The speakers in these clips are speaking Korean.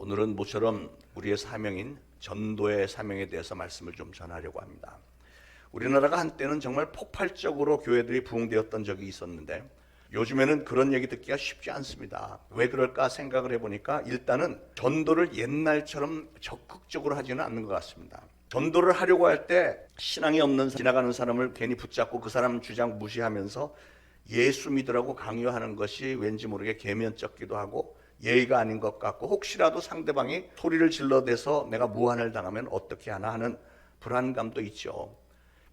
오늘은 모처럼 우리의 사명인 전도의 사명에 대해서 말씀을 좀 전하려고 합니다. 우리나라가 한때는 정말 폭발적으로 교회들이 부흥되었던 적이 있었는데 요즘에는 그런 얘기 듣기가 쉽지 않습니다. 왜 그럴까 생각을 해보니까 일단은 전도를 옛날처럼 적극적으로 하지는 않는 것 같습니다. 전도를 하려고 할 때 신앙이 없는 지나가는 사람을 괜히 붙잡고 그 사람 주장 무시하면서 예수 믿으라고 강요하는 것이 왠지 모르게 계면쩍기도 하고 예의가 아닌 것 같고, 혹시라도 상대방이 소리를 질러대서 내가 무안을 당하면 어떻게 하나 하는 불안감도 있죠.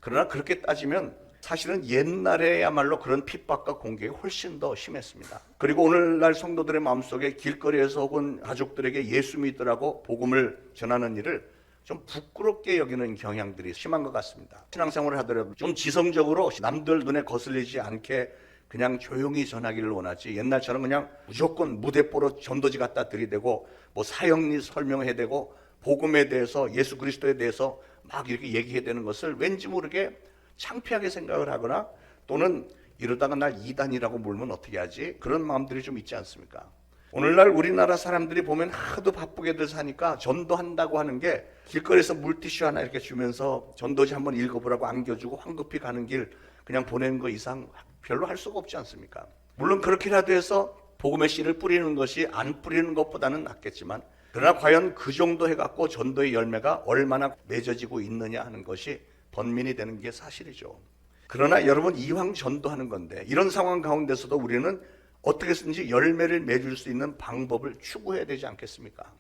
그러나 그렇게 따지면 사실은 옛날에야말로 그런 핍박과 공격이 훨씬 더 심했습니다. 그리고 오늘날 성도들의 마음속에 길거리에서 혹은 가족들에게 예수 믿으라고 복음을 전하는 일을 좀 부끄럽게 여기는 경향들이 심한 것 같습니다. 신앙생활을 하더라도 좀 지성적으로 남들 눈에 거슬리지 않게 그냥 조용히 전하기를 원하지, 옛날처럼 그냥 무조건 무대뽀로 전도지 갖다 들이대고 뭐 사형리 설명해대고 복음에 대해서 예수 그리스도에 대해서 막 이렇게 얘기해야 되는 것을 왠지 모르게 창피하게 생각을 하거나, 또는 이러다가 날 이단이라고 물면 어떻게 하지? 그런 마음들이 좀 있지 않습니까? 오늘날 우리나라 사람들이 보면 하도 바쁘게들 사니까 전도한다고 하는 게 길거리에서 물티슈 하나 이렇게 주면서 전도지 한번 읽어보라고 안겨주고 황급히 가는 길 그냥 보내는 거 이상 별로 할 수가 없지 않습니까? 물론 그렇게라도 해서 복음의 씨를 뿌리는 것이 안 뿌리는 것보다는 낫겠지만, 그러나 과연 그 정도 해갖고 전도의 열매가 얼마나 맺어지고 있느냐 하는 것이 번민이 되는 게 사실이죠. 그러나 여러분, 이왕 전도하는 건데 이런 상황 가운데서도 우리는 어떻게 해서든지 열매를 맺을 수 있는 방법을 추구해야 되지 않겠습니까?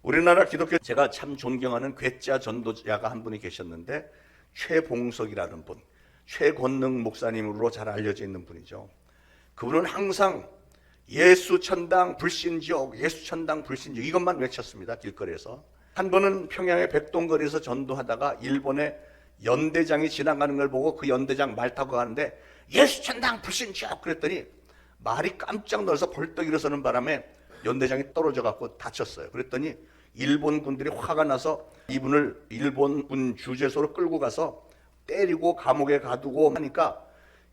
우리나라 기독교, 제가 참 존경하는 괴짜 전도자가 한 분이 계셨는데, 최봉석이라는 분, 최권능 목사님으로 잘 알려져 있는 분이죠. 그분은 항상 예수 천당 불신지옥, 예수 천당 불신지옥 이것만 외쳤습니다. 길거리에서. 한 번은 평양의 백동거리에서 전도하다가 일본의 연대장이 지나가는 걸 보고 그 연대장 말 타고 가는데 예수 천당 불신지옥 그랬더니 말이 깜짝 놀라서 벌떡 일어서는 바람에 연대장이 떨어져 갖고 다쳤어요. 그랬더니 일본 군들이 화가 나서 이분을 일본군 주재소로 끌고 가서 때리고 감옥에 가두고 하니까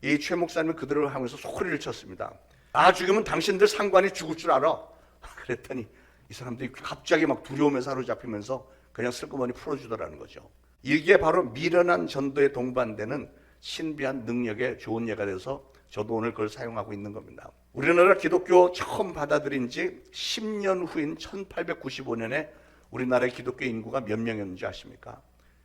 이 최 목사님은 그들을 하면서 소리를 쳤습니다. 나 죽이면 당신들 상관이 죽을 줄 알아. 그랬더니 이 사람들이 갑자기 막 두려움에 사로잡히면서 그냥 슬그머니 풀어주더라는 거죠. 이게 바로 미련한 전도에 동반되는 신비한 능력의 좋은 예가 돼서 저도 오늘 그걸 사용하고 있는 겁니다. 우리나라 기독교 처음 받아들인 지 10년 후인 1895년에 우리나라의 기독교 인구가 몇 명이었는지 아십니까?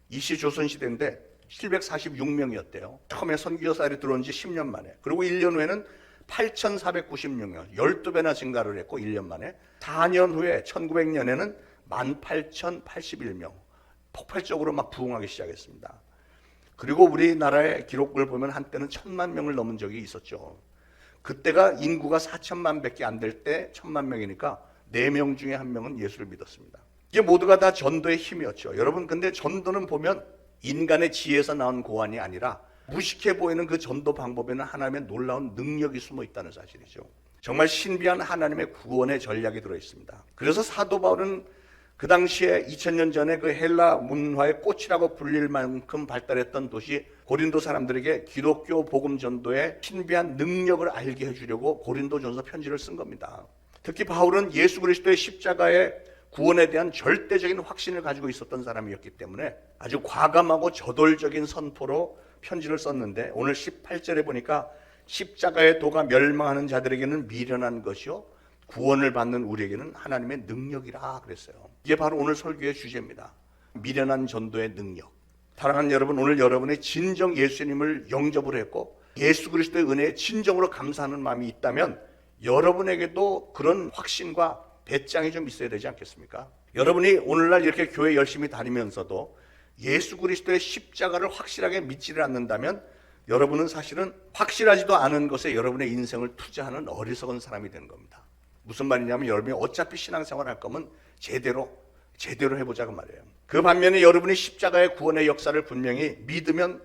이시 조선시대인데 746명이었대요. 처음에 선교사들이 들어온 지 10년 만에. 그리고 1년 후에는 8,496명, 12배나 증가를 했고 1년 만에. 4년 후에 1900년에는 18,081명. 폭발적으로 막 부흥하기 시작했습니다. 그리고 우리나라의 기록을 보면 한때는 1,000만 명을 넘은 적이 있었죠. 그때가 인구가 4천만 밖에 안 될 때 1,000만 명이니까 4명 중에 1명은 예수를 믿었습니다. 이게 모두가 다 전도의 힘이었죠. 여러분, 근데 전도는 보면 인간의 지혜에서 나온 고안이 아니라 무식해 보이는 그 전도 방법에는 하나님의 놀라운 능력이 숨어 있다는 사실이죠. 정말 신비한 하나님의 구원의 전략이 들어있습니다. 그래서 사도 바울은 그 당시에 2000년 전에 그 헬라 문화의 꽃이라고 불릴 만큼 발달했던 도시 고린도 사람들에게 기독교 복음 전도의 신비한 능력을 알게 해주려고 고린도전서 편지를 쓴 겁니다. 특히 바울은 예수 그리스도의 십자가의 구원에 대한 절대적인 확신을 가지고 있었던 사람이었기 때문에 아주 과감하고 저돌적인 선포로 편지를 썼는데, 오늘 18절에 보니까 십자가의 도가 멸망하는 자들에게는 미련한 것이요 구원을 받는 우리에게는 하나님의 능력이라 그랬어요. 이게 바로 오늘 설교의 주제입니다. 미련한 전도의 능력. 사랑하는 여러분, 오늘 여러분이 진정 예수님을 영접을 했고 예수 그리스도의 은혜에 진정으로 감사하는 마음이 있다면 여러분에게도 그런 확신과 배짱이 좀 있어야 되지 않겠습니까? 여러분이 오늘날 이렇게 교회 열심히 다니면서도 예수 그리스도의 십자가를 확실하게 믿지를 않는다면 여러분은 사실은 확실하지도 않은 것에 여러분의 인생을 투자하는 어리석은 사람이 되는 겁니다. 무슨 말이냐면, 여러분이 어차피 신앙생활 할 거면 제대로 해보자고 말이에요. 그 반면에 여러분이 십자가의 구원의 역사를 분명히 믿으면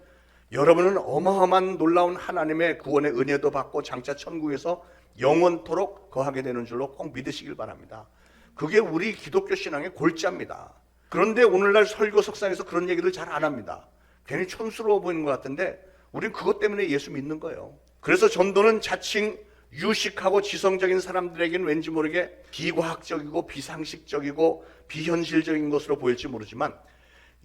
여러분은 어마어마한 놀라운 하나님의 구원의 은혜도 받고 장차 천국에서 영원토록 거하게 되는 줄로 꼭 믿으시길 바랍니다. 그게 우리 기독교 신앙의 골자입니다. 그런데 오늘날 설교 석상에서 그런 얘기를 잘 안 합니다. 괜히 촌스러워 보이는 것 같은데 우린 그것 때문에 예수 믿는 거예요. 그래서 전도는 자칭 유식하고 지성적인 사람들에게는 왠지 모르게 비과학적이고 비상식적이고 비현실적인 것으로 보일지 모르지만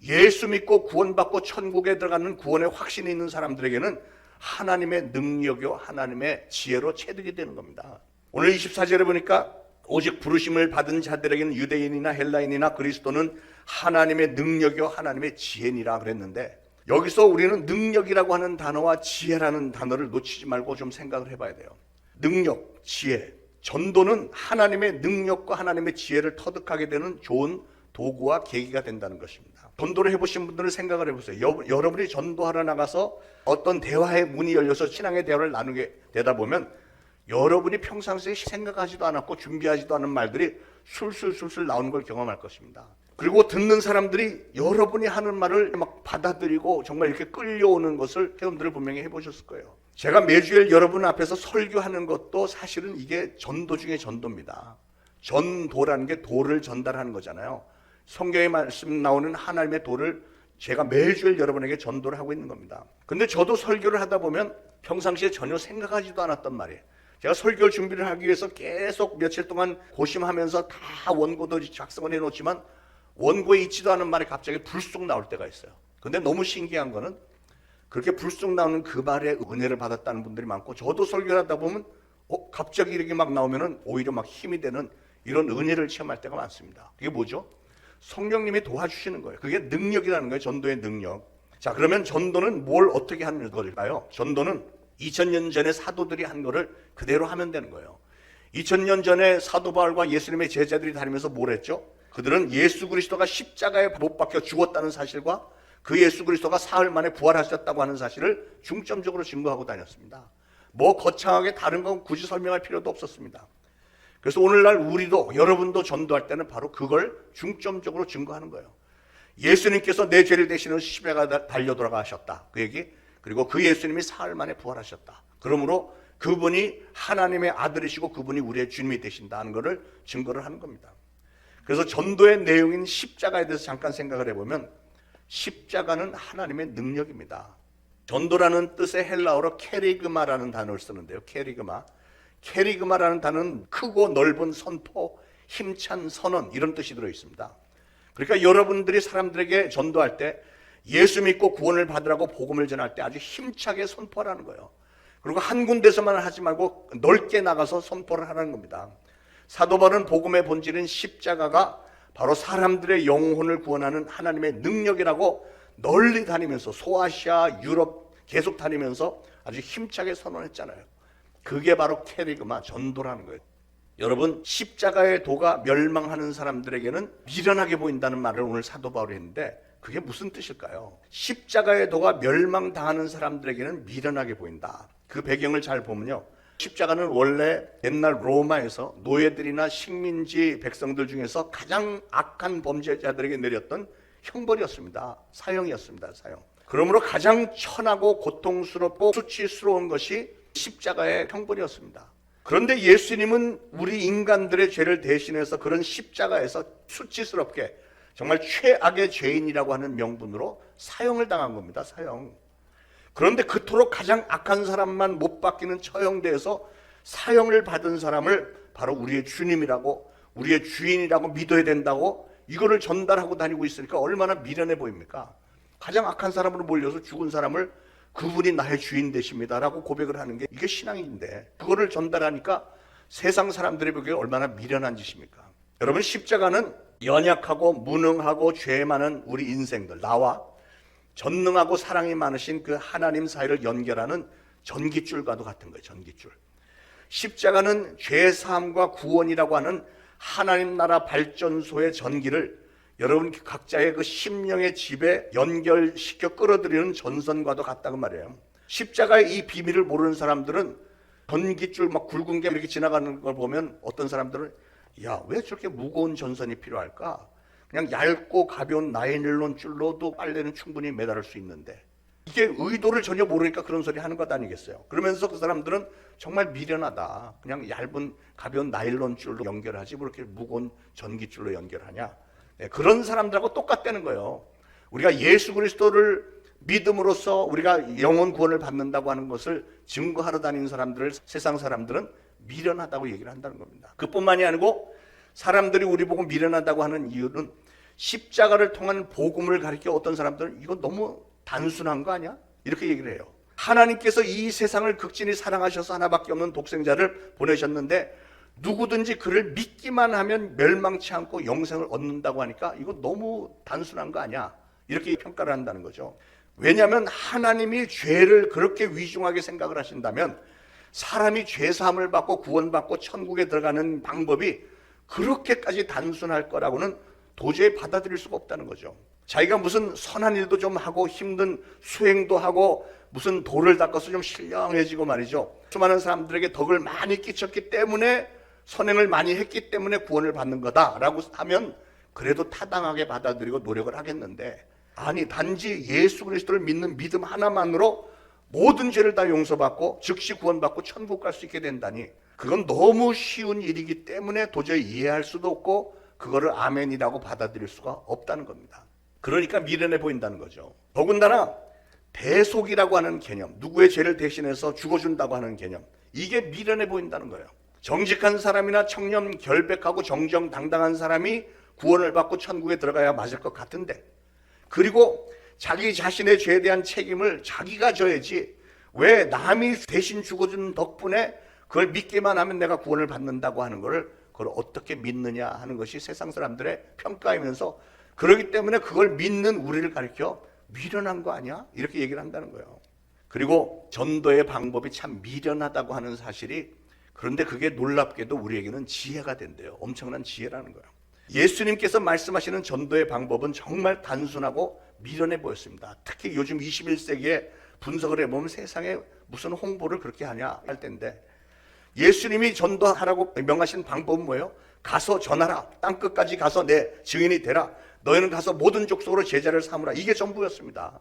예수 믿고 구원받고 천국에 들어가는 구원의 확신이 있는 사람들에게는 하나님의 능력이요 하나님의 지혜로 체득이 되는 겁니다. 오늘 24절에 보니까 오직 부르심을 받은 자들에게는 유대인이나 헬라인이나 그리스도는 하나님의 능력이요 하나님의 지혜니라 그랬는데, 여기서 우리는 능력이라고 하는 단어와 지혜라는 단어를 놓치지 말고 좀 생각을 해봐야 돼요. 능력, 지혜, 전도는 하나님의 능력과 하나님의 지혜를 터득하게 되는 좋은 도구와 계기가 된다는 것입니다. 전도를 해보신 분들은 생각을 해보세요. 여러분이 전도하러 나가서 어떤 대화의 문이 열려서 신앙의 대화를 나누게 되다 보면 여러분이 평상시에 생각하지도 않았고 준비하지도 않은 말들이 술술술술 나오는 걸 경험할 것입니다. 그리고 듣는 사람들이 여러분이 하는 말을 막 받아들이고 정말 이렇게 끌려오는 것을 여러분들은 분명히 해보셨을 거예요. 제가 매주일 여러분 앞에서 설교하는 것도 사실은 이게 전도 중에 전도입니다. 전도라는 게 도를 전달하는 거잖아요. 성경에 말씀 나오는 하나님의 도를 제가 매주일 여러분에게 전도를 하고 있는 겁니다. 근데 저도 설교를 하다 보면 평상시에 전혀 생각하지도 않았던 말이에요. 제가 설교 준비를 하기 위해서 계속 며칠 동안 고심하면서 다 원고도 작성을 해놓지만 원고에 있지도 않은 말이 갑자기 불쑥 나올 때가 있어요. 근데 너무 신기한 거는 그렇게 불쑥 나오는 그 말에 은혜를 받았다는 분들이 많고, 저도 설교를 하다 보면 갑자기 이렇게 막 나오면은 오히려 막 힘이 되는 이런 은혜를 체험할 때가 많습니다. 그게 뭐죠? 성령님이 도와주시는 거예요. 그게 능력이라는 거예요. 전도의 능력. 자, 그러면 전도는 뭘 어떻게 하는 걸까요? 전도는 2000년 전에 사도들이 한 거를 그대로 하면 되는 거예요. 2000년 전에 사도 바울과 예수님의 제자들이 다니면서 뭘 했죠? 그들은 예수 그리스도가 십자가에 못 박혀 죽었다는 사실과 그 예수 그리스도가 사흘 만에 부활하셨다고 하는 사실을 중점적으로 증거하고 다녔습니다. 뭐 거창하게 다른 건 굳이 설명할 필요도 없었습니다. 그래서 오늘날 우리도 여러분도 전도할 때는 바로 그걸 중점적으로 증거하는 거예요. 예수님께서 내 죄를 대신으로 십자가에 달려 돌아가셨다. 그 얘기. 그리고 그 예수님이 사흘 만에 부활하셨다. 그러므로 그분이 하나님의 아들이시고 그분이 우리의 주님이 되신다는 것을 증거를 하는 겁니다. 그래서 전도의 내용인 십자가에 대해서 잠깐 생각을 해보면 십자가는 하나님의 능력입니다. 전도라는 뜻의 헬라어로 케리그마라는 단어를 쓰는데요. 케리그마라는 단어는 크고 넓은 선포, 힘찬 선언 이런 뜻이 들어있습니다. 그러니까 여러분들이 사람들에게 전도할 때 예수 믿고 구원을 받으라고 복음을 전할 때 아주 힘차게 선포하라는 거예요. 그리고 한 군데서만 하지 말고 넓게 나가서 선포를 하라는 겁니다. 사도 바울은 복음의 본질인 십자가가 바로 사람들의 영혼을 구원하는 하나님의 능력이라고 널리 다니면서 소아시아, 유럽 계속 다니면서 아주 힘차게 선언했잖아요. 그게 바로 케리그마, 전도라는 거예요. 여러분, 십자가의 도가 멸망하는 사람들에게는 미련하게 보인다는 말을 오늘 사도 바울이 했는데 그게 무슨 뜻일까요? 십자가의 도가 멸망당하는 사람들에게는 미련하게 보인다. 그 배경을 잘 보면요, 십자가는 원래 옛날 로마에서 노예들이나 식민지 백성들 중에서 가장 악한 범죄자들에게 내렸던 형벌이었습니다. 사형이었습니다. 사형. 그러므로 가장 천하고 고통스럽고 수치스러운 것이 십자가의 형벌이었습니다. 그런데 예수님은 우리 인간들의 죄를 대신해서 그런 십자가에서 수치스럽게 정말 최악의 죄인이라고 하는 명분으로 사형을 당한 겁니다. 사형. 그런데 그토록 가장 악한 사람만 못 박히는 처형대에서 사형을 받은 사람을 바로 우리의 주님이라고, 우리의 주인이라고 믿어야 된다고 이거를 전달하고 다니고 있으니까 얼마나 미련해 보입니까? 가장 악한 사람으로 몰려서 죽은 사람을 그분이 나의 주인 되십니다라고 고백을 하는 게 이게 신앙인데, 그거를 전달하니까 세상 사람들이 보기에 얼마나 미련한 짓입니까? 여러분, 십자가는 연약하고 무능하고 죄 많은 우리 인생들, 나와 전능하고 사랑이 많으신 그 하나님 사이를 연결하는 전깃줄과도 같은 거예요. 전깃줄. 십자가는 죄사함과 구원이라고 하는 하나님 나라 발전소의 전기를 여러분 각자의 그 심령의 집에 연결시켜 끌어들이는 전선과도 같다고 말이에요. 십자가의 이 비밀을 모르는 사람들은 전깃줄 막 굵은 게 이렇게 지나가는 걸 보면 어떤 사람들은 야, 왜 저렇게 무거운 전선이 필요할까? 그냥 얇고 가벼운 나일론 줄로도 빨래는 충분히 매달을 수 있는데, 이게 의도를 전혀 모르니까 그런 소리 하는 것 아니겠어요? 그러면서 그 사람들은 정말 미련하다. 그냥 얇은 가벼운 나일론 줄로 연결하지 뭐 이렇게 무거운 전기줄로 연결하냐. 네, 그런 사람들하고 똑같다는 거예요. 우리가 예수 그리스도를 믿음으로써 우리가 영혼 구원을 받는다고 하는 것을 증거하러 다니는 사람들을 세상 사람들은 미련하다고 얘기를 한다는 겁니다. 그뿐만이 아니고 사람들이 우리 보고 미련하다고 하는 이유는 십자가를 통한 복음을 가리켜 어떤 사람들은 이거 너무 단순한 거 아니야? 이렇게 얘기를 해요. 하나님께서 이 세상을 극진히 사랑하셔서 하나밖에 없는 독생자를 보내셨는데 누구든지 그를 믿기만 하면 멸망치 않고 영생을 얻는다고 하니까 이거 너무 단순한 거 아니야? 이렇게 평가를 한다는 거죠. 왜냐하면 하나님이 죄를 그렇게 위중하게 생각을 하신다면 사람이 죄사함을 받고 구원받고 천국에 들어가는 방법이 그렇게까지 단순할 거라고는 도저히 받아들일 수가 없다는 거죠. 자기가 무슨 선한 일도 좀 하고 힘든 수행도 하고 무슨 돌을 닦아서 좀 신령해지고 말이죠. 수많은 사람들에게 덕을 많이 끼쳤기 때문에 선행을 많이 했기 때문에 구원을 받는 거다라고 하면 그래도 타당하게 받아들이고 노력을 하겠는데, 아니 단지 예수 그리스도를 믿는 믿음 하나만으로 모든 죄를 다 용서받고 즉시 구원받고 천국 갈 수 있게 된다니, 그건 너무 쉬운 일이기 때문에 도저히 이해할 수도 없고 그거를 아멘이라고 받아들일 수가 없다는 겁니다. 그러니까 미련해 보인다는 거죠. 더군다나 대속이라고 하는 개념, 누구의 죄를 대신해서 죽어준다고 하는 개념, 이게 미련해 보인다는 거예요. 정직한 사람이나 청렴 결백하고 정정당당한 사람이 구원을 받고 천국에 들어가야 맞을 것 같은데, 그리고 자기 자신의 죄에 대한 책임을 자기가 져야지 왜 남이 대신 죽어준 덕분에 그걸 믿기만 하면 내가 구원을 받는다고 하는 것을 그걸 어떻게 믿느냐 하는 것이 세상 사람들의 평가이면서, 그렇기 때문에 그걸 믿는 우리를 가리켜 미련한 거 아니야? 이렇게 얘기를 한다는 거예요. 그리고 전도의 방법이 참 미련하다고 하는 사실이, 그런데 그게 놀랍게도 우리에게는 지혜가 된대요. 엄청난 지혜라는 거예요. 예수님께서 말씀하시는 전도의 방법은 정말 단순하고 미련해 보였습니다. 특히 요즘 21세기에 분석을 해보면 세상에 무슨 홍보를 그렇게 하냐 할 텐데, 예수님이 전도하라고 명하신 방법은 뭐예요? 가서 전하라. 땅끝까지 가서 내 증인이 되라. 너희는 가서 모든 족속으로 제자를 삼으라. 이게 전부였습니다.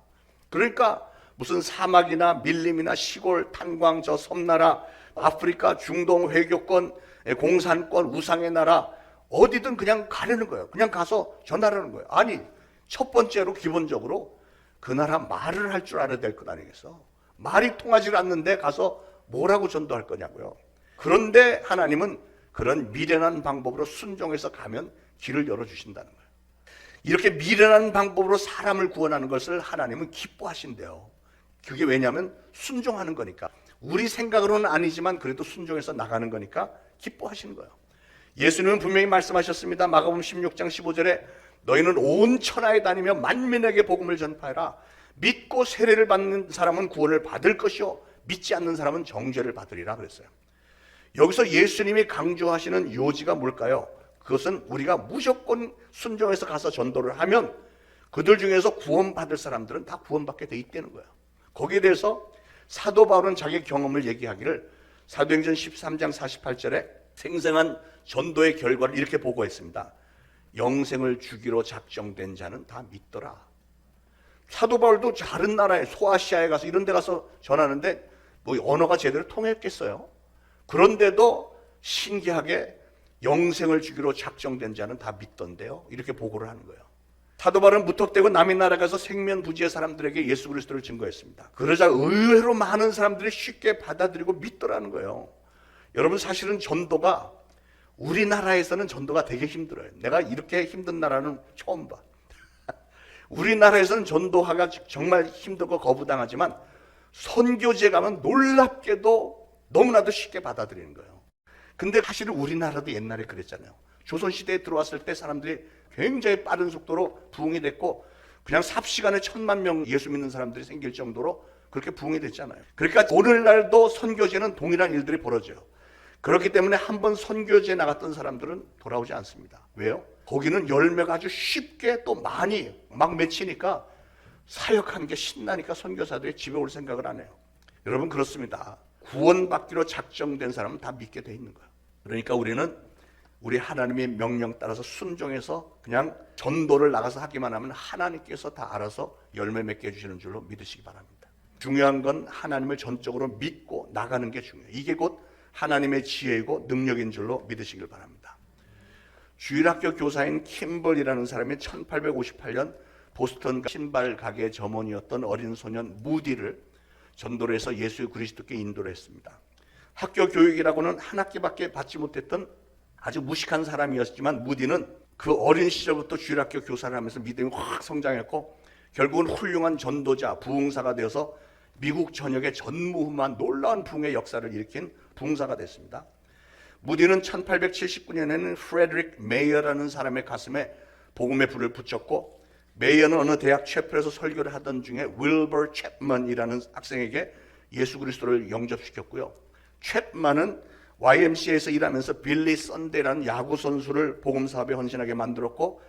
그러니까 무슨 사막이나 밀림이나 시골, 탄광, 저 섬나라, 아프리카, 중동, 회교권, 공산권, 우상의 나라, 어디든 그냥 가려는 거예요. 그냥 가서 전하라는 거예요. 아니, 첫 번째로 기본적으로 그 나라 말을 할 줄 알아야 될 것 아니겠어? 말이 통하지 않는데 가서 뭐라고 전도할 거냐고요. 그런데 하나님은 그런 미련한 방법으로 순종해서 가면 길을 열어주신다는 거예요. 이렇게 미련한 방법으로 사람을 구원하는 것을 하나님은 기뻐하신대요. 그게 왜냐하면 순종하는 거니까. 우리 생각으로는 아니지만 그래도 순종해서 나가는 거니까 기뻐하시는 거예요. 예수님은 분명히 말씀하셨습니다. 마가복음 16장 15절에 너희는 온 천하에 다니며 만민에게 복음을 전파해라. 믿고 세례를 받는 사람은 구원을 받을 것이요 믿지 않는 사람은 정죄를 받으리라 그랬어요. 여기서 예수님이 강조하시는 요지가 뭘까요? 그것은 우리가 무조건 순종해서 가서 전도를 하면 그들 중에서 구원받을 사람들은 다 구원받게 돼 있다는 거예요. 거기에 대해서 사도 바울은 자기 경험을 얘기하기를 사도행전 13장 48절에 생생한 전도의 결과를 이렇게 보고했습니다. 영생을 주기로 작정된 자는 다 믿더라. 사도 바울도 다른 나라에 소아시아에 가서 이런 데 가서 전하는데 뭐 언어가 제대로 통했겠어요? 그런데도 신기하게 영생을 주기로 작정된 자는 다 믿던데요. 이렇게 보고를 하는 거예요. 사도 바울은 무턱대고 남의 나라에 가서 생면부지의 사람들에게 예수 그리스도를 증거했습니다. 그러자 의외로 많은 사람들이 쉽게 받아들이고 믿더라는 거예요. 여러분, 사실은 전도가 우리나라에서는 전도가 되게 힘들어요. 내가 이렇게 힘든 나라는 처음 봐. 우리나라에서는 전도하기가 정말 힘들고 거부당하지만 선교지에 가면 놀랍게도 너무나도 쉽게 받아들이는 거예요. 근데 사실은 우리나라도 옛날에 그랬잖아요. 조선시대에 들어왔을 때 사람들이 굉장히 빠른 속도로 부흥이 됐고 그냥 삽시간에 1000만 명 예수 믿는 사람들이 생길 정도로 그렇게 부흥이 됐잖아요. 그러니까 오늘날도 선교지에는 동일한 일들이 벌어져요. 그렇기 때문에 한번 선교지에 나갔던 사람들은 돌아오지 않습니다. 왜요? 거기는 열매가 아주 쉽게 또 많이 막 맺히니까 사역하는 게 신나니까 선교사들이 집에 올 생각을 안 해요. 여러분, 그렇습니다. 구원받기로 작정된 사람은 다 믿게 돼 있는 거예요. 그러니까 우리는 우리 하나님의 명령 따라서 순종해서 그냥 전도를 나가서 하기만 하면 하나님께서 다 알아서 열매 맺게 해주시는 줄로 믿으시기 바랍니다. 중요한 건 하나님을 전적으로 믿고 나가는 게 중요해요. 이게 곧 하나님의 지혜이고 능력인 줄로 믿으시길 바랍니다. 주일학교 교사인 킴벌이라는 사람이 1858년 보스턴 신발 가게 점원이었던 어린 소년 무디를 전도를 해서 예수 그리스도께 인도를 했습니다. 학교 교육이라고는 한 학기밖에 받지 못했던 아주 무식한 사람이었지만 무디는 그 어린 시절부터 주일학교 교사를 하면서 믿음이 확 성장했고 결국은 훌륭한 전도자, 부흥사가 되어서 미국 전역에 전무후무한 놀라운 부흥의 역사를 일으킨 부흥사가 됐습니다. 무디는 1879년에는 프레드릭 메이어라는 사람의 가슴에 복음의 불을 붙였고, 메이어는 어느 대학 채플에서 설교를 하던 중에 윌버 챕만이라는 학생에게 예수 그리스도를 영접시켰고요. 챕만은 YMCA에서 일하면서 빌리 썬데이라는 야구 선수를 복음 사업에 헌신하게 만들었고,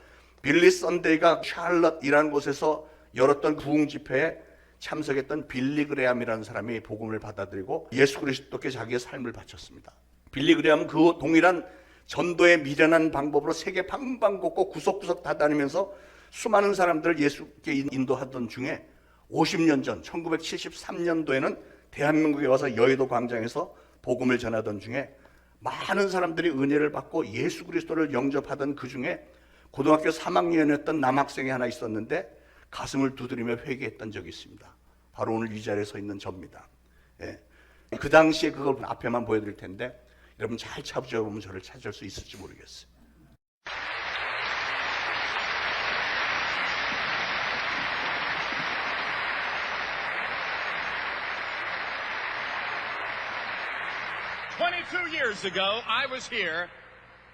빌리 썬데이가 샬럿이라는 곳에서 열었던 부흥 집회에 참석했던 빌리 그레함이라는 사람이 복음을 받아들이고 예수 그리스도께 자기의 삶을 바쳤습니다. 빌리 그레함은 그 동일한 전도의 미련한 방법으로 세계 방방곡곡 구석구석 다 다니면서 수많은 사람들을 예수께 인도하던 중에 50년 전 1973년도에는 대한민국에 와서 여의도 광장에서 복음을 전하던 중에 많은 사람들이 은혜를 받고 예수 그리스도를 영접하던 그 중에 고등학교 3학년이었던 남학생이 하나 있었는데 가슴을 두드리며 회개했던 적이 있습니다. 바로 오늘 이 자리에 서 있는 저입니다. 예. 그 당시에 그걸 앞에만 보여드릴 텐데 여러분 잘 찾아보면 저를 찾을 수 있을지 모르겠어요. Years ago, I was here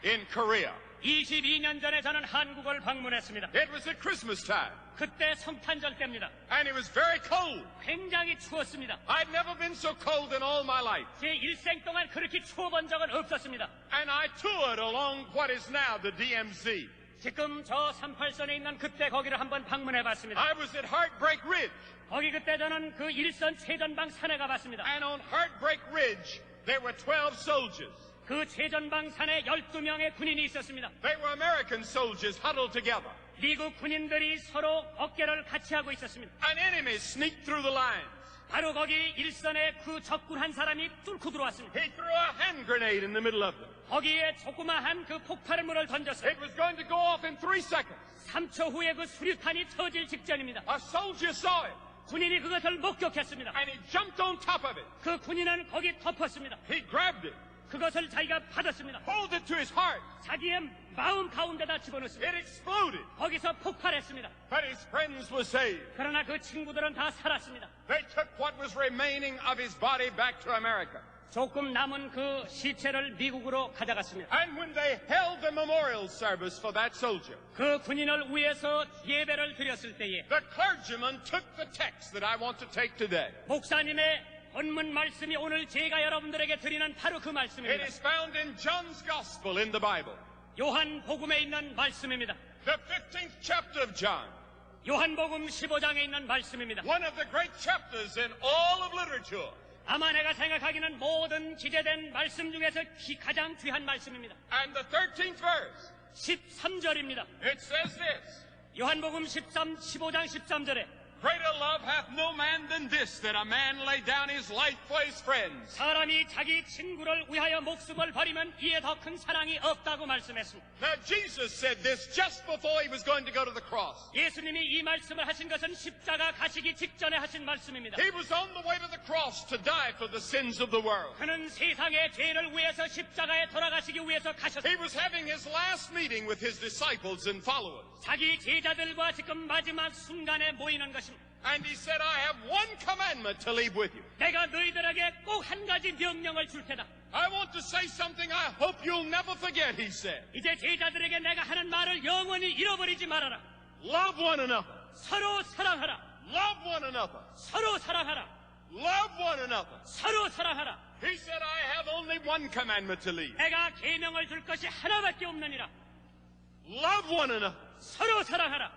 in Korea. 22년 전에 저는 한국을 방문했습니다. It was at Christmas time, 그때 성탄절 때입니다. and it was very cold. 굉장히 추웠습니다. I'd never been so cold in all my life. 제 일생 동안 그렇게 추워본 적은 없었습니다. And I toured along what is now the DMZ. 지금 저 38선에 있는 그때 거기를 한번 방문해봤습니다. I was at Heartbreak Ridge, 거기 그때 저는 그 일선 최전방 산에 가봤습니다. and on Heartbreak Ridge, there were 12 soldiers. 그 최전방 산에 12명의 군인이 있었습니다. They were American soldiers huddled together. 미국 군인들이 서로 어깨를 같이 하고 있었습니다. An enemy sneaked through the lines. 바로 거기 일선에 그 적군 한 사람이 뚫고 들어왔습니다. He threw a hand grenade in the middle of them. 거기에 조그마한 그 폭발물을 던졌어요. It was going to go off in 3 seconds. 3초 후에 그 수류탄이 터질 직전입니다. A soldier saw it, 군인이 그것을 목격했습니다. and he jumped on top of it. 그 군인은 거기 덮었습니다. He grabbed it, 그것을 자기가 받았습니다. pulled it to his heart. 자기의 마음 가운데다 집어넣습니다. It exploded, 거기서 폭발했습니다. but his friends were saved. 그러나 그 친구들은 다 살았습니다. They took what was remaining of his body back to America. 조금 남은 그 시체를 미국으로 가져갔습니다. And when they held the memorial service for that soldier, 그 군인을 위해서 예배를 드렸을 때에 the clergyman took the text that I want to take today. 목사님의 본문 말씀이 오늘 제가 여러분들에게 드리는 바로 그 It 말씀입니다. is found in John's Gospel in the Bible, 요한 복음에 있는 말씀입니다. the 15th chapter of John, 요한복음 15장에 있는 말씀입니다. one of the great chapters in all of literature. 아마 내가 생각하기는 모든 기재된 말씀 중에서 가장 귀한 말씀입니다. And the 13th verse, 13절입니다. it says this: 요한복음 15장 13절에 Greater love hath no man than this, that a man lay down his life for his friends. 사람이 자기 친구를 위하여 목숨을 버리면 이에 더 큰 사랑이 없다고 말씀했습니다. Now Jesus said this just before he was going to go to the cross. 예수님이 이 말씀을 하신 것은 십자가 가시기 직전에 하신 말씀입니다. He was on the way to the cross to die for the sins of the world. 그는 세상의 죄를 위해서 십자가에 돌아가시기 위해서 가셨습니다. He was having his last meeting with his disciples and followers. 자기 제자들과 지금 마지막 순간에 모이는 것입니다. And he said, I have one commandment to leave with you. 내가 너희들에게 꼭 한 가지 명령을 줄 테다. I want to say something I hope you'll never forget, he said. 이제 제자들에게 내가 하는 말을 영원히 잃어버리지 말아라. Love one another. 서로 사랑하라. Love one another. 서로 사랑하라. Love one another. 서로 사랑하라. He said, I have only one commandment to leave. 내가 계명을 줄 것이 하나밖에 없느니라. Love one another. 서로 사랑하라.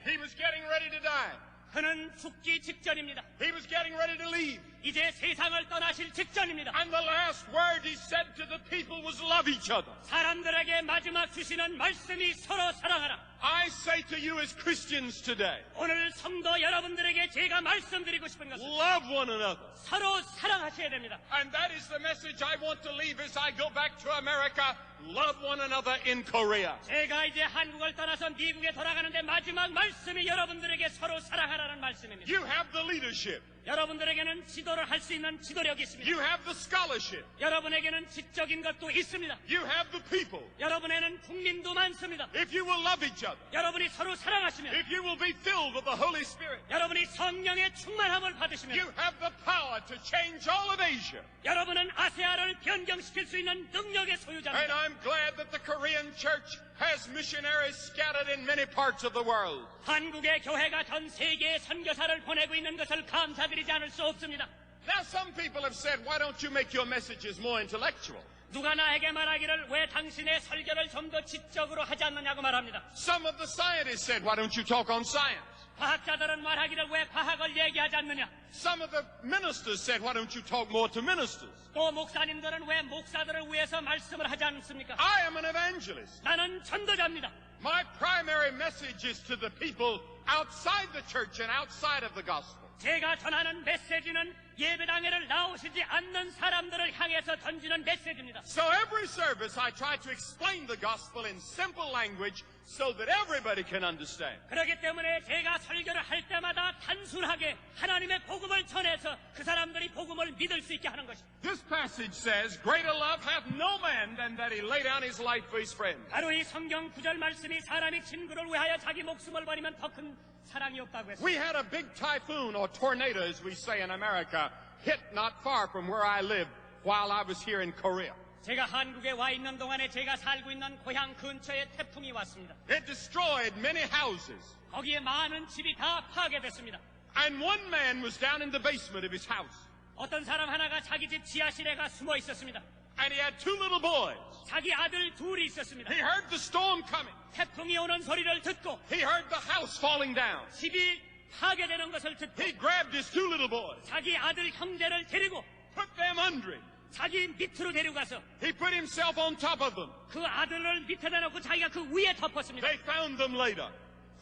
He was getting ready to die. 그는 죽기 직전입니다. He was getting ready to leave. 이제 세상을 떠나실 직전입니다. And the last word he said to the people was love each other. 사람들에게 마지막 주시는 말씀이 서로 사랑하라. I say to you as Christians today, 오늘 성도 여러분들에게 제가 말씀드리고 싶은 것은 love one another. 서로 사랑하셔야 됩니다. And that is the message I want to leave as I go back to America. love one another in Korea. 제가 이제 한국을 떠나서 미국에 돌아가는데 마지막 말씀이 여러분들에게 서로 사랑하라는 말씀입니다. You have the leadership. 여러분들에게는 지도를 할 수 있는 지도력이 있습니다. You have the scholarship. 여러분에게는 지적인 것도 있습니다. You have the people. 여러분에는 국민도 많습니다. If you will love each other, 여러분이 서로 사랑하시면, if you will be filled with the Holy Spirit, 여러분이 성령의 충만함을 받으시면, you have the power to change all of Asia. 여러분은 아세아를 변경시킬 수 있는 능력의 And 소유자입니다. I'm glad that the Korean church has missionaries scattered in many parts of the world. 한국의 교회가 전 세계에 선교사를 보내고 있는 것을 감사드리지 않을 수 없습니다. Now some people have said, why don't you make your messages more intellectual? 누가 나에게 말하기를 왜 당신의 설교를 좀 더 지적으로 하지 않느냐고 말합니다. Some of the scientists said, why don't you talk on science? 과학자들은 말하기를 왜 과학을 얘기하지 않느냐. Some of the ministers said, why don't you talk more to ministers? 또 목사님들은 왜 목사들을 위해서 말씀을 하지 않습니까? I am an evangelist. 나는 전도자입니다. My primary message is to the people outside the church and outside of the gospel. 제가 전하는 메시지는 예배당에를 나오시지 않는 사람들을 향해서 던지는 메시지입니다. So every service I try to explain the gospel in simple language so that everybody can understand. 그렇기 때문에 제가 설교를 할 때마다 단순하게 하나님의 복음을 전해서 그 사람들이 복음을 믿을 수 있게 하는 것입니다. This passage says, greater love hath no man than that he lay down his life for his friend. 바로 이 성경 구절 말씀이 사람이 친구를 위하여 자기 목숨을 버리면 더 큰 사랑이 없다고 했습니다. We had a big typhoon or tornado, as we say in America, hit not far from where I lived while I was here in Korea. 제가 한국에 와 있는 동안에 제가 살고 있는 고향 근처에 태풍이 왔습니다. It destroyed many houses. 거기에 많은 집이 다 파괴됐습니다. And one man was down in the basement of his house. 어떤 사람 하나가 자기 집 지하실에 가 숨어 있었습니다. And he had two little boys. 자기 아들 둘이 있었습니다. He heard the storm coming. 태풍이 오는 소리를 듣고 He heard the house falling down. 집이 파괴되는 것을 듣고 He grabbed his two little boys, 자기 아들 형제를 데리고 put them under him. 자기 밑으로 데려가서 He put himself on top of them. 그 아들을 밑에다 놓고 자기가 그 위에 덮었습니다. They found them later.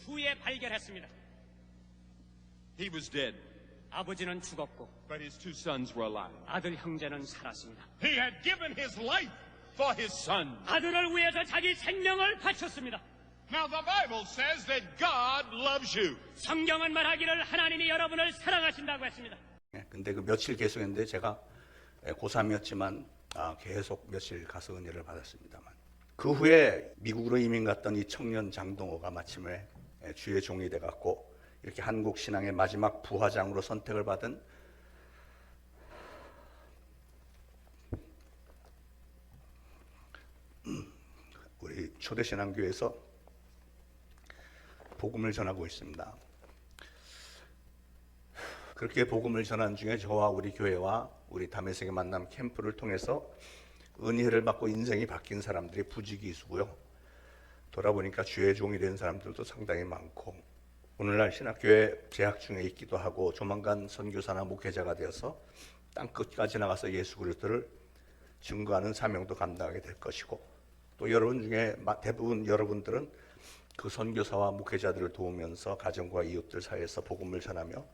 후에 발견했습니다. He was dead, 아버지는 죽었고 but his two sons were alive. 아들 형제는 살았습니다. He had given his life for his son. 아들을 위해서 자기 생명을 바쳤습니다. Now the Bible says that God loves you. 성경은 말하기를 하나님이 여러분을 사랑하신다고 했습니다. 근데 그 며칠 계속했는데 제가 고3이었지만 계속 며칠 가서 은혜를 받았습니다만 그 후에 미국으로 이민 갔던 이 청년 장동호가 마침내 주의 종이 돼갖고 이렇게 한국 신앙의 마지막 부화장으로 선택을 받은 우리 초대신앙교회에서 복음을 전하고 있습니다. 그렇게 복음을 전한 중에 저와 우리 교회와 우리 담에색의 만남 캠프를 통해서 은혜를 받고 인생이 바뀐 사람들이 부지기수고요. 돌아보니까 주의 종이 된 사람들도 상당히 많고 오늘날 신학교에 재학 중에 있기도 하고 조만간 선교사나 목회자가 되어서 땅끝까지 나가서 예수 그리스도를 증거하는 사명도 감당하게 될 것이고 또 여러분 중에 대부분 여러분들은 그 선교사와 목회자들을 도우면서 가정과 이웃들 사이에서 복음을 전하며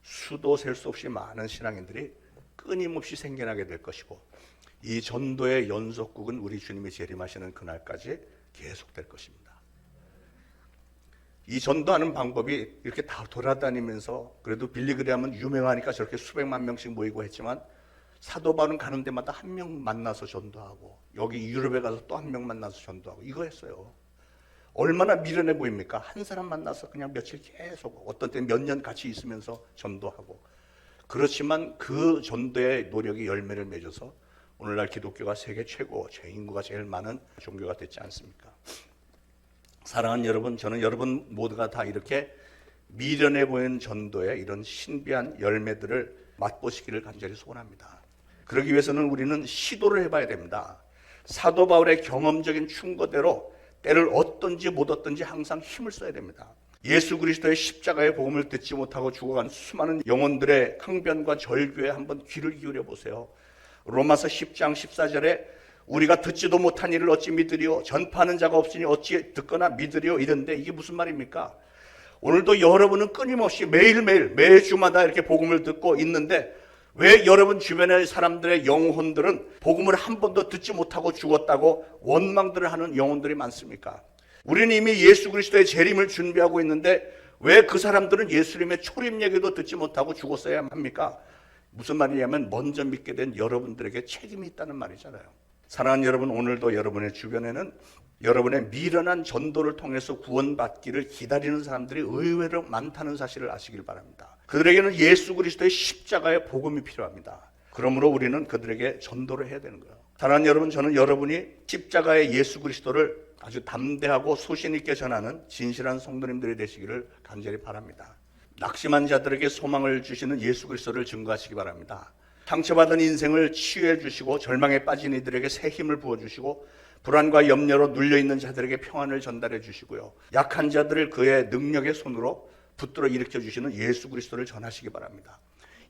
수도 셀 수 없이 많은 신앙인들이 끊임없이 생겨나게 될 것이고 이 전도의 연속국은 우리 주님이 재림하시는 그날까지 계속될 것입니다. 이 전도하는 방법이 이렇게 다 돌아다니면서 그래도 빌리그레함은 유명하니까 저렇게 수백만 명씩 모이고 했지만 사도 바울은 가는 데마다 한 명 만나서 전도하고 여기 유럽에 가서 또 한 명 만나서 전도하고 이거 했어요. 얼마나 미련해 보입니까? 한 사람 만나서 그냥 며칠 계속 어떤 때는 몇 년 같이 있으면서 전도하고 그렇지만 그 전도의 노력이 열매를 맺어서 오늘날 기독교가 세계 최고 인구가 제일 많은 종교가 됐지 않습니까? 사랑하는 여러분, 저는 여러분 모두가 다 이렇게 미련해 보이는 전도의 이런 신비한 열매들을 맛보시기를 간절히 소원합니다. 그러기 위해서는 우리는 시도를 해봐야 됩니다. 사도 바울의 경험적인 충고대로 때를 얻든지 못 얻든지 항상 힘을 써야 됩니다. 예수 그리스도의 십자가의 복음을 듣지 못하고 죽어간 수많은 영혼들의 항변과 절규에 한번 귀를 기울여 보세요. 로마서 10장 14절에 우리가 듣지도 못한 일을 어찌 믿으리요 전파하는 자가 없으니 어찌 듣거나 믿으리요 이런데 이게 무슨 말입니까? 오늘도 여러분은 끊임없이 매일매일 매주마다 이렇게 복음을 듣고 있는데 왜 여러분 주변의 사람들의 영혼들은 복음을 한 번도 듣지 못하고 죽었다고 원망들을 하는 영혼들이 많습니까? 우리는 이미 예수 그리스도의 재림을 준비하고 있는데 왜 그 사람들은 예수님의 초림 얘기도 듣지 못하고 죽었어야 합니까? 무슨 말이냐면 먼저 믿게 된 여러분들에게 책임이 있다는 말이잖아요. 사랑하는 여러분, 오늘도 여러분의 주변에는 여러분의 미련한 전도를 통해서 구원받기를 기다리는 사람들이 의외로 많다는 사실을 아시길 바랍니다. 그들에게는 예수 그리스도의 십자가의 복음이 필요합니다. 그러므로 우리는 그들에게 전도를 해야 되는 거예요. 사랑하는 여러분, 저는 여러분이 십자가의 예수 그리스도를 아주 담대하고 소신 있게 전하는 진실한 성도님들이 되시기를 간절히 바랍니다. 낙심한 자들에게 소망을 주시는 예수 그리스도를 증거하시기 바랍니다. 상처받은 인생을 치유해 주시고 절망에 빠진 이들에게 새 힘을 부어주시고 불안과 염려로 눌려있는 자들에게 평안을 전달해 주시고요. 약한 자들을 그의 능력의 손으로 붙들어 일으켜 주시는 예수 그리스도를 전하시기 바랍니다.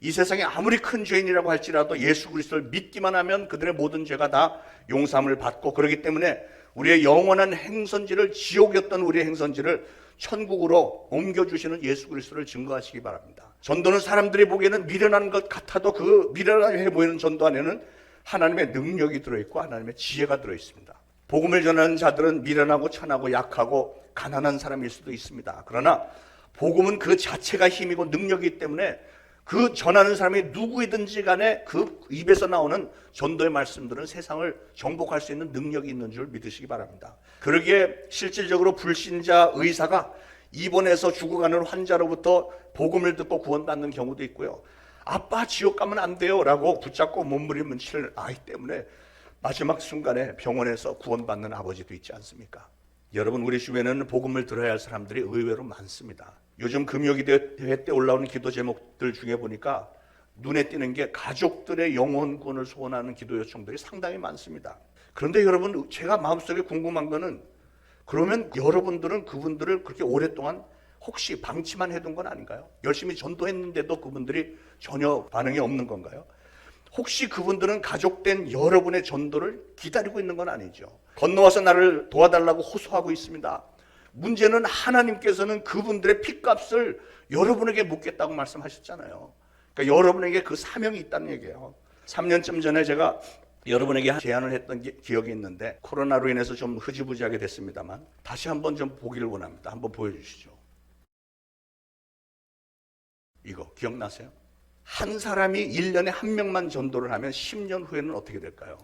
이 세상에 아무리 큰 죄인이라고 할지라도 예수 그리스도를 믿기만 하면 그들의 모든 죄가 다 용서함을 받고, 그렇기 때문에 우리의 영원한 행선지를, 지옥이었던 우리의 행선지를 천국으로 옮겨주시는 예수 그리스도를 증거하시기 바랍니다. 전도는 사람들이 보기에는 미련한 것 같아도 그 미련해 보이는 전도 안에는 하나님의 능력이 들어있고 하나님의 지혜가 들어있습니다. 복음을 전하는 자들은 미련하고 천하고 약하고 가난한 사람일 수도 있습니다. 그러나 복음은 그 자체가 힘이고 능력이기 때문에 그 전하는 사람이 누구이든지 간에 그 입에서 나오는 전도의 말씀들은 세상을 정복할 수 있는 능력이 있는 줄 믿으시기 바랍니다. 그러기에 실질적으로 불신자 의사가 입원해서 죽어가는 환자로부터 복음을 듣고 구원받는 경우도 있고요. 아빠 지옥 가면 안 돼요 라고 붙잡고 몸부림치는 아이 때문에 마지막 순간에 병원에서 구원받는 아버지도 있지 않습니까? 여러분, 우리 주변에는 복음을 들어야 할 사람들이 의외로 많습니다. 요즘 금요기도회 때 올라오는 기도 제목들 중에 보니까 눈에 띄는 게 가족들의 영혼권을 소원하는 기도 요청들이 상당히 많습니다. 그런데 여러분, 제가 마음속에 궁금한 거는, 그러면 여러분들은 그분들을 그렇게 오랫동안 혹시 방치만 해둔 건 아닌가요? 열심히 전도했는데도 그분들이 전혀 반응이 없는 건가요? 혹시 그분들은 가족된 여러분의 전도를 기다리고 있는 건 아니죠? 건너와서 나를 도와달라고 호소하고 있습니다. 문제는 하나님께서는 그분들의 핏값을 여러분에게 묻겠다고 말씀하셨잖아요. 그러니까 여러분에게 그 사명이 있다는 얘기예요. 3년쯤 전에 제가 여러분에게 제안을 했던 기억이 있는데 코로나로 인해서 좀 흐지부지하게 됐습니다만 다시 한번 좀 보기를 원합니다. 한번 보여주시죠. 이거 기억나세요? 한 사람이 1년에 한 명만 전도를 하면 10년 후에는 어떻게 될까요?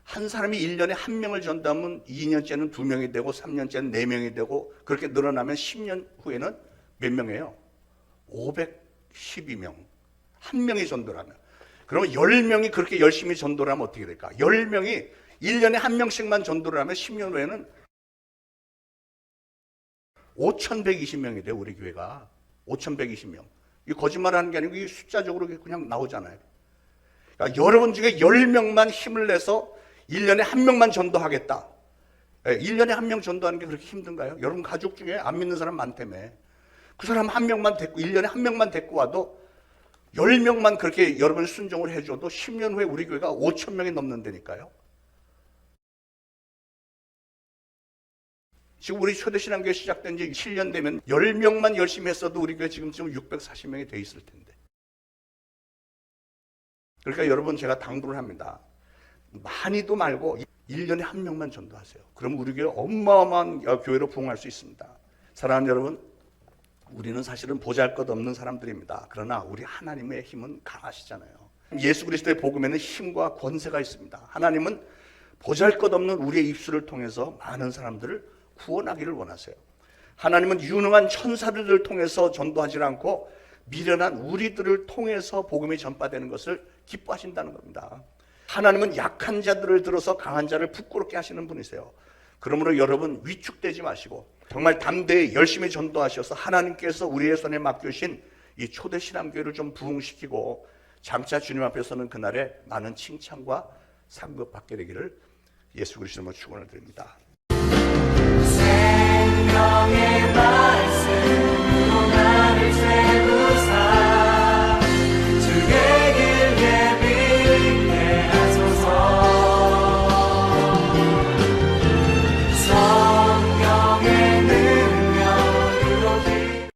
한 사람이 1년에 한 명을 전도하면 2년째는 2명이 되고 3년째는 4명이 되고 그렇게 늘어나면 10년 후에는 몇 명이에요? 512명. 한 명이 전도를 하면. 그러면 10명이 그렇게 열심히 전도를 하면 어떻게 될까? 10명이 1년에 한 명씩만 전도를 하면 10년 후에는 5,120명이 돼요, 우리 교회가. 5,120명. 이 거짓말하는 게 아니고 이 숫자적으로 그냥 나오잖아요. 그러니까 여러분 중에 10명만 힘을 내서 1년에 한 명만 전도하겠다. 1년에 한 명 전도하는 게 그렇게 힘든가요? 여러분 가족 중에 안 믿는 사람 많다며. 그 사람 한 명만 데리고 1년에 한 명만 데리고 와도 10명만 그렇게 여러분 순종을 해줘도 10년 후에 우리 교회가 5,000명이 넘는다니까요. 지금 우리 초대신앙교회 시작된 지 7년 되면 10명만 열심히 했어도 우리 교회 지금 640명이 돼 있을 텐데. 그러니까 여러분, 제가 당부를 합니다. 많이도 말고 1년에 한 명만 전도하세요. 그럼 우리 교회 어마어마한 교회로 부흥할 수 있습니다. 사랑하는 여러분, 우리는 사실은 보잘것없는 사람들입니다. 그러나 우리 하나님의 힘은 강하시잖아요. 예수 그리스도의 복음에는 힘과 권세가 있습니다. 하나님은 보잘것없는 우리의 입술을 통해서 많은 사람들을 구원하기를 원하세요. 하나님은 유능한 천사들을 통해서 전도하지 않고 미련한 우리들을 통해서 복음이 전파되는 것을 기뻐하신다는 겁니다. 하나님은 약한 자들을 들어서 강한 자를 부끄럽게 하시는 분이세요. 그러므로 여러분 위축되지 마시고 정말 담대히 열심히 전도하셔서 하나님께서 우리의 손에 맡겨주신 이 초대신앙교회를 좀 부흥시키고 장차 주님 앞에 서는 그날에 많은 칭찬과 상급 받게 되기를 예수 그리스도로 축원을 드립니다.